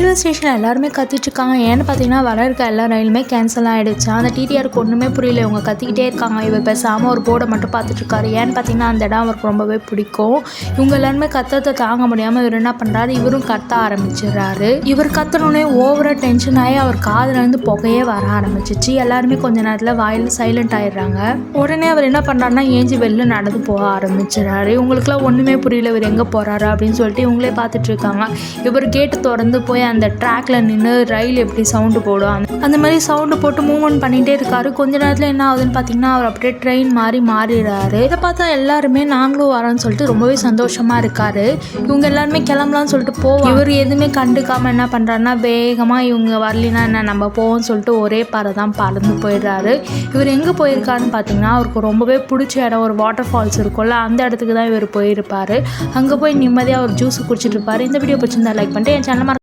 Railway ஸ்டேஷனில் எல்லாருமே கத்திட்டு இருக்காங்க. ஏன்னு பார்த்தீங்கன்னா வர இருக்க எல்லா ரயிலுமே கேன்சல் ஆகிடுச்சு. அந்த டிடிஆருக்கு ஒன்றுமே புரியல. இவங்க கத்திக்கிட்டே இருக்காங்க. இவர் பேசாமல் ஒரு போர்டை மட்டும் பார்த்துட்டு இருக்காரு. ஏன்னு பார்த்தீங்கன்னா அந்த இடம் அவருக்கு ரொம்பவே பிடிக்கும். இவங்க எல்லாருமே கத்தத்தை தாங்க முடியாமல் இவர் என்ன பண்ணுறாரு, இவரும் கத்த ஆரம்பிச்சிடுறாரு. இவர் கத்தனோடனே ஓவராக டென்ஷன் ஆகி அவர் காதுலேருந்து புகையே வர ஆரம்பிச்சிச்சு. எல்லாருமே கொஞ்ச நேரத்தில் வாயில் சைலண்ட் ஆயிடுறாங்க. உடனே அவர் என்ன பண்ணுறாருன்னா ஏஞ்சி வெளில நடந்து போக ஆரம்பிச்சிடுறாரு. இவங்களுக்குலாம் ஒன்றுமே புரியல இவர் எங்கே போகிறாரு அப்படின்னு சொல்லிட்டு இவங்களே பார்த்துட்டு இருக்காங்க. இவர் கேட்டு திறந்து போய் அந்த ட்ராக்ல நின்று ரயில் எப்படி சவுண்டு போடும் அந்த மாதிரி சவுண்டு போட்டு மூவ்மெண்ட் பண்ணிகிட்டே இருக்காரு. கொஞ்ச நேரத்தில் என்ன ஆகுதுன்னு பார்த்தீங்கன்னா அவர் அப்படியே ட்ரெயின் மாறிடுறாரு. இதை பார்த்தா எல்லாருமே நாங்களும் வரோன்னு சொல்லிட்டு ரொம்பவே சந்தோஷமாக இருக்காரு. இவங்க எல்லாருமே கிளம்பலான்னு சொல்லிட்டு போவோம். இவர் எதுவுமே கண்டுக்காமல் என்ன பண்ணுறாருன்னா வேகமாக இவங்க வரலினா என்ன நம்ம போவோம்னு சொல்லிட்டு ஒரே பாறை தான் பறந்து போயிடுறாரு. இவர் எங்கே போயிருக்காருன்னு பார்த்தீங்கன்னா அவருக்கு ரொம்பவே பிடிச்ச இடம் ஒரு வாட்டர் ஃபால்ஸ் இருக்கும்ல, அந்த இடத்துக்கு தான் இவர் போயிருப்பார். அங்கே போய் நிம்மதியாக ஒரு ஜூஸ் குடிச்சிட்டு இருப்பார். இந்த வீடியோ பிடிச்சிருந்தா லைக் பண்ணிட்டு என் சேனல்